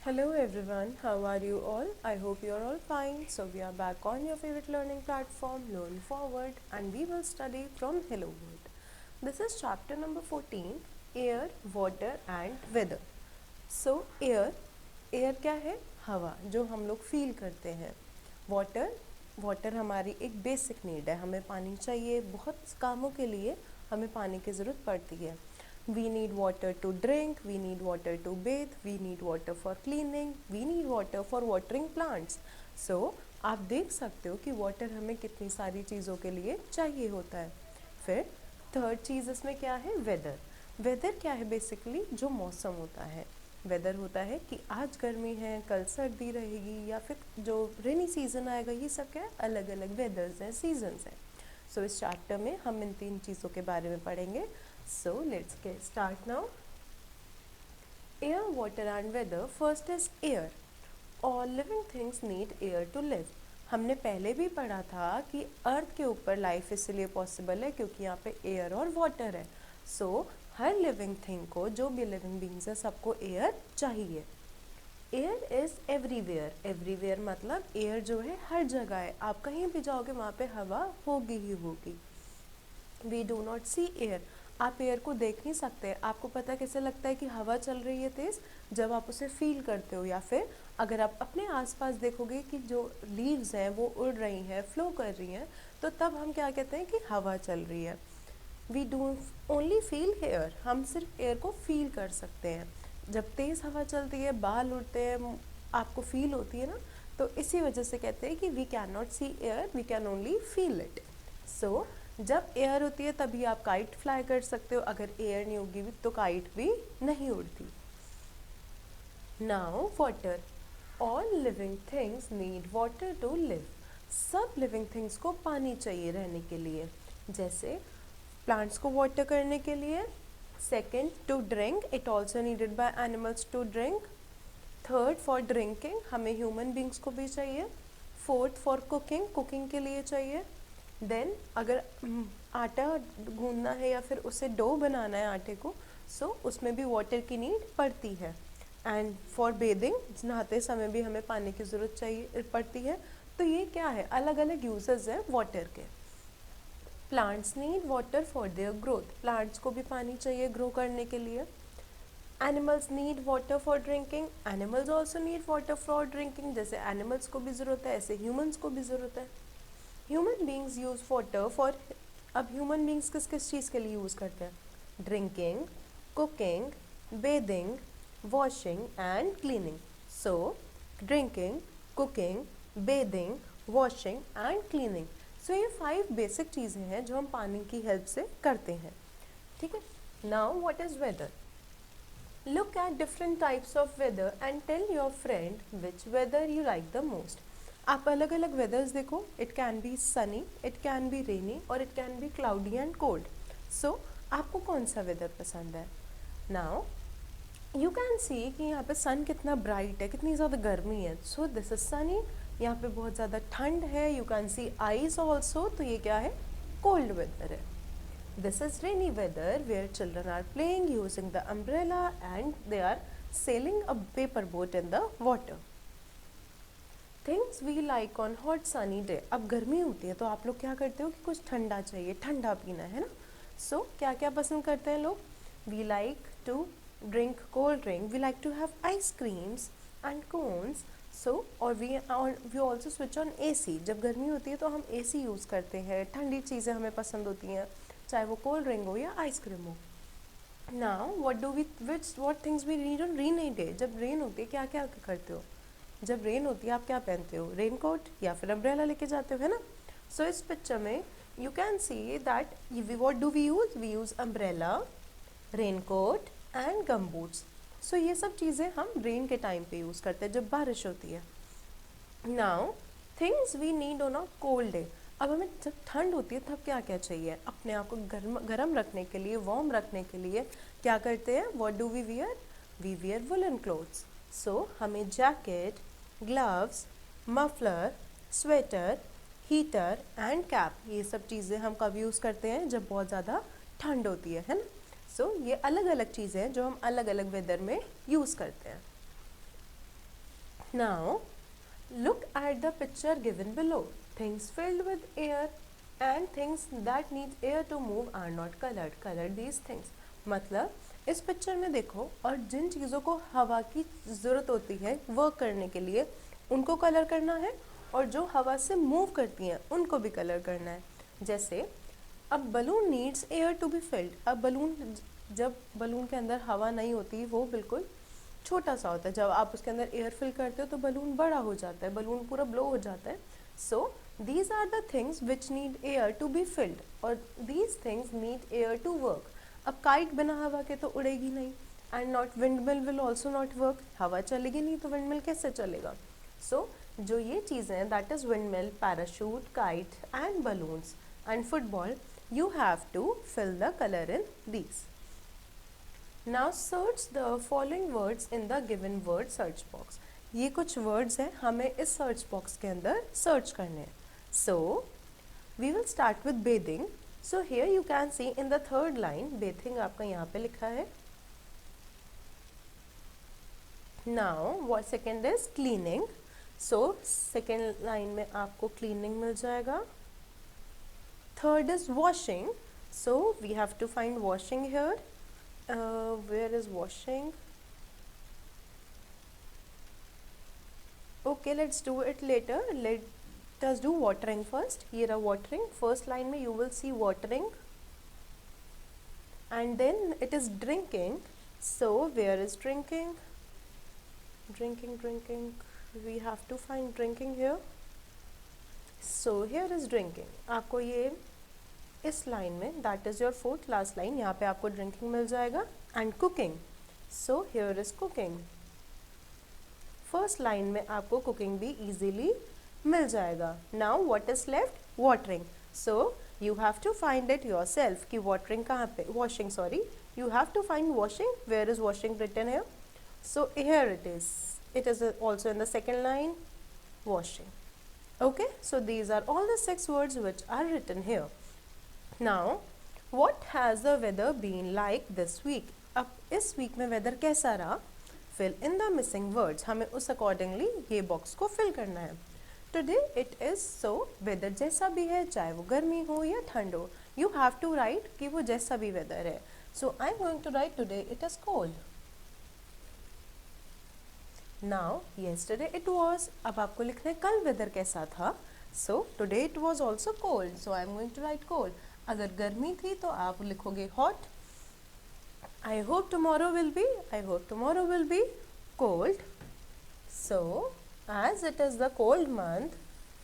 Hello everyone, how are you all? I hope you are all fine. So we are back on your favorite learning platform, Learn Forward, and we will study from Hello World. This is chapter number 14, Air, Water and Weather. So air क्या है? हवा, जो हम लोग feel करते हैं. Water हमारी एक बेसिक नीड है. हमें पानी चाहिए, बहुत कामों के लिए हमें पानी की ज़रूरत पड़ती है. We need water to drink, we need water to bathe, we need water for cleaning, we need water for watering plants. So आप देख सकते हो कि वाटर हमें कितनी सारी चीज़ों के लिए चाहिए होता है. फिर थर्ड चीज़ इसमें क्या है? वेदर. वेदर क्या है? बेसिकली जो मौसम होता है. वेदर होता है कि आज गर्मी है, कल सर्दी रहेगी, या फिर जो रेनी सीज़न आएगा. ये सब क्या है? अलग अलग वेदर्स हैं, सीजन्स हैं. सो इस चैप्टर में हम इन तीन चीज़ों के बारे में पढ़ेंगे. So let's get start now. Air, water and weather. First is air. All living things need air to live. हमने पहले भी पढ़ा था कि अर्थ के ऊपर लाइफ इसलिए पॉसिबल है क्योंकि यहाँ पे एयर और वाटर है. सो हर लिविंग थिंग को, जो भी लिविंग बींग्स है, सबको एयर चाहिए. Air is everywhere. एवरीवेयर मतलब एयर जो है हर जगह है. आप कहीं भी जाओगे वहाँ पे हवा होगी ही होगी. We do not see air. आप एयर को देख नहीं सकते. आपको पता कैसे लगता है कि हवा चल रही है तेज़? जब आप उसे फील करते हो, या फिर अगर आप अपने आसपास देखोगे कि जो लीव्स हैं वो उड़ रही हैं, फ्लो कर रही हैं, तो तब हम क्या कहते हैं कि हवा चल रही है. We do only feel air. हम सिर्फ एयर को फील कर सकते हैं. जब तेज़ हवा चलती है, बाल उड़ते हैं, आपको फील होती है ना, तो इसी वजह से कहते हैं कि we can not see air, we can only feel it. So जब एयर होती है तभी आप काइट फ्लाई कर सकते हो. अगर एयर नहीं होगी तो काइट भी नहीं उड़ती. Now water. All living things need water to live. सब लिविंग थिंग्स को पानी चाहिए रहने के लिए. जैसे प्लांट्स को वाटर करने के लिए. Second, to drink. It also needed by animals to drink. Third, for drinking. हमें ह्यूमन बींग्स को भी चाहिए. Fourth, for cooking. कुकिंग के लिए चाहिए. देन अगर आटा गूंदना है या फिर उसे डो बनाना है आटे को, सो उसमें भी वाटर की नीड पड़ती है. एंड फॉर बेदिंग, नहाते समय भी हमें पानी की ज़रूरत चाहिए पड़ती है. तो ये क्या है? अलग अलग यूजेस हैं वाटर के. Plants need water for their growth. Plants को भी पानी चाहिए ग्रो करने के लिए. Animals need water for drinking. Animals also need water for drinking. जैसे एनिमल्स को भी ज़रूरत है, ऐसे ह्यूमन्स को भी ज़रूरत है. Human beings use water for. अब ह्यूमन बींग्स किस किस चीज़ के लिए यूज़ करते हैं? Drinking, cooking, bathing, washing and cleaning. So drinking, cooking, bathing, washing and cleaning. So ये 5 बेसिक चीज़ें हैं जो हम पानी की हेल्प से करते हैं. ठीक है. Now what is weather? Look at different types of weather and tell your friend which weather you like the most. आप अलग अलग वेदर्स देखो. It can be sunny, it can be rainy और it can be cloudy and cold. So आपको कौन सा weather पसंद है? नाउ यू कैन सी कि यहाँ पे सन कितना ब्राइट है, कितनी ज़्यादा गर्मी है. So this is sunny. यहाँ पे बहुत ज़्यादा ठंड है. You can see ice also. तो ये क्या है? कोल्ड वेदर है. This is rainy weather where children are playing using the umbrella and they are sailing a paper boat in the water. Things we like on hot sunny day. अब गर्मी होती है तो आप लोग क्या करते हो कि कुछ ठंडा चाहिए, ठंडा पीना है ना. सो क्या क्या पसंद करते हैं लोग? We like to drink cold drink. We like to have ice creams and cones. So और we also switch on AC. जब गर्मी होती है तो हम AC यूज़ करते हैं. ठंडी चीज़ें हमें पसंद होती हैं, चाहे वो कोल्ड ड्रिंक हो या आइसक्रीम हो. Now what things we need on rainy day. जब रेन होती है क्या क्या करते हो? जब रेन होती है आप क्या पहनते हो? रेन कोट या फिर अम्ब्रेला लेके जाते हो, है ना. सो इस पिक्चर में you can see that what do we use umbrella, raincoat and gum boots. So ये सब चीज़ें हम रेन के टाइम पे यूज़ करते हैं जब बारिश होती है. Now things we need on a cold day. अब हमें जब ठंड होती है तब क्या क्या चाहिए? अपने आप को गर्म रखने के लिए, वार्म रखने के लिए क्या करते हैं? What do we wear woollen clothes. So हमें jacket, gloves, muffler, sweater, heater and cap, ये सब चीज़ें हम कब यूज़ करते हैं? जब बहुत ज़्यादा ठंड होती है ना. सो ये अलग अलग चीज़ें हैं जो हम अलग अलग वेदर में यूज़ करते हैं. Now, look at the picture given below. Things filled with air and things that need air to move are not colored. Color these things. मतलब इस पिक्चर में देखो, और जिन चीज़ों को हवा की ज़रूरत होती है वर्क करने के लिए उनको कलर करना है, और जो हवा से मूव करती हैं उनको भी कलर करना है. जैसे अब balloon needs air to be filled. अब बलून, जब बलून के अंदर हवा नहीं होती वो बिल्कुल छोटा सा होता है. जब आप उसके अंदर एयर फिल करते हो तो बलून बड़ा हो जाता है, बलून पूरा ब्लो हो जाता है. So these are the things which need air to be filled, और these things need air to work. अब काइट बिना हवा के तो उड़ेगी नहीं, and not windmill will also not work. हवा चलेगी नहीं तो विंडमिल कैसे चलेगा. सो जो ये चीज़ें हैं, that is windmill, parachute, kite and balloons and football, you have to fill the color in these. Now search the following words in the given word search box. ये कुछ words हैं, हमें इस search box के अंदर search करने हैं. So we will start with bathing. So here you can see in the third line bathing आपका यहाँ पे लिखा है. Now what second is cleaning. So second line में आपको cleaning मिल जाएगा. Third is washing. So we have to find washing here. Where is washing? Okay, let's do it later. Let us do watering first. Here are watering. First line में you will see watering. And then it is drinking. So where is drinking? Drinking. We have to find drinking here. So here is drinking. आपको ये इस line में, that is your fourth last line, यहाँ पे आपको drinking मिल जाएगा. And cooking. So here is cooking. First line में आपको कुकिंग भी इजीली मिल जाएगा. Now what is left? Watering. So you have to find it yourself कि वाटरिंग कहाँ पे, washing sorry, you have to find washing. Where is washing written here? So here it is also in the second line, washing. Okay, so these are all the 6 words which are written here. Now, what has the weather been like this week? अब इस week में weather कैसा रहा? Fill in the missing words. हमें उस accordingly ये box को fill करना है. Today it is so, weather जैसा भी है, चाहे वो गर्मी हो या ठंड हो, you have to write कि वो जैसा भी weather है. So I'm going to write today it is cold. Now yesterday it was. अब आपको लिखना है कल वेदर कैसा था. So today it was also cold. So I am going to write cold. अगर गर्मी थी तो आप लिखोगे hot. I hope tomorrow will be cold. So as it is the cold month,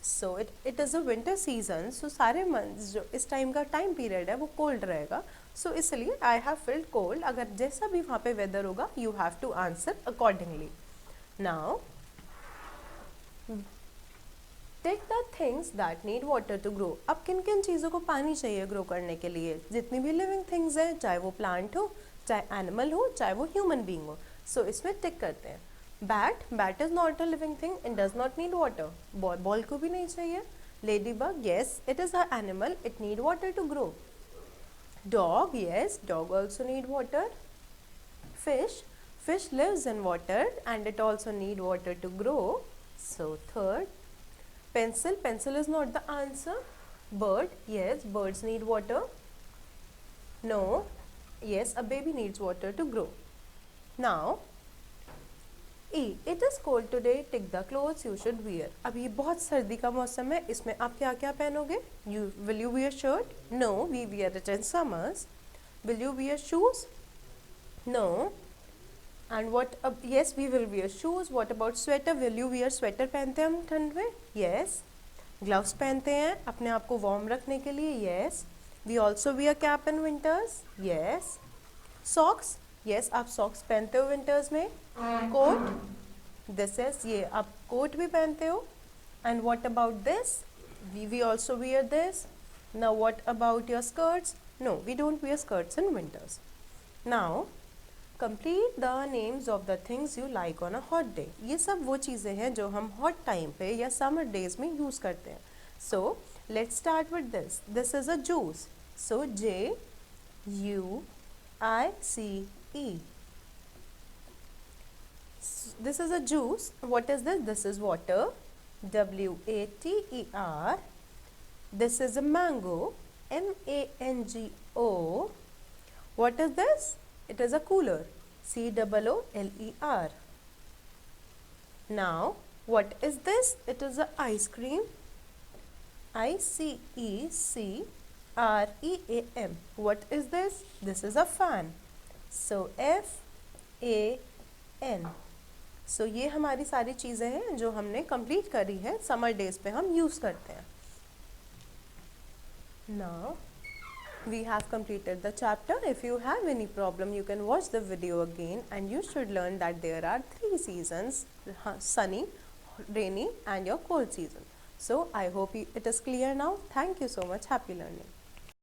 so it is a winter season. So सारे months जो इस time का टाइम पीरियड है वो cold रहेगा. So इसलिए I have filled cold. अगर जैसा भी वहाँ पे वेदर होगा you have to answer accordingly. Now, take the things that need water to grow. अब किन किन चीज़ों को पानी चाहिए ग्रो करने के लिए? जितनी भी लिविंग थिंग्स हैं, चाहे वो प्लांट हो, चाहे एनिमल हो, चाहे वो ह्यूमन बीइंग हो. सो इसमें टिक करते हैं. Bat is not a living thing and does not need water. Ball को भी नहीं चाहिए. Ladybug, yes it is a animal, it need water to grow. Dog, yes dog also need water. Fish lives in water and it also need water to grow. So third, pencil is not the answer. Bird, yes birds need water. No, yes a baby needs water to grow. Now E, it is cold today, take the clothes you should wear. अब ये बहुत सर्दी का मौसम है, इसमें आप क्या क्या पहनोगे? Will you wear shirt? No, we wear it in summers. Will you wear shoes? No. And what? Yes, we will wear shoes. What about sweater? Will you wear sweater? पहनते हैं हम ठंड में? Yes. Gloves पहनते हैं अपने आप को warm रखने के लिए? Yes. We also wear cap in winters? Yes. Socks? Yes, आप socks पहनते हो winters में? Coat? This is, ये आप coat भी पहनते हो? And what about this? We also wear this. Now what about your skirts? No, we don't wear skirts in winters. Now complete the names of the things you like on a hot day. ये सब वो चीज़ें हैं जो हम hot time पे या summer days में use करते हैं. So let's start with this. This is a juice. So Juice. This is a juice. What is this? This is water. WATER. This is a mango. MANGO. What is this? It is a cooler. COOLER. Now, what is this? It is a ice cream. ICECREAM. What is this? This is a fan. So FAN. So ये हमारी सारी चीज़ें हैं जो हमने complete करी है, summer days पे हम यूज़ करते हैं. Now we have completed the chapter. If you have any problem, you can watch the video again, and you should learn that there are 3 seasons: sunny, rainy and your cold season. So I hope it is clear now. Thank you so much. Happy learning.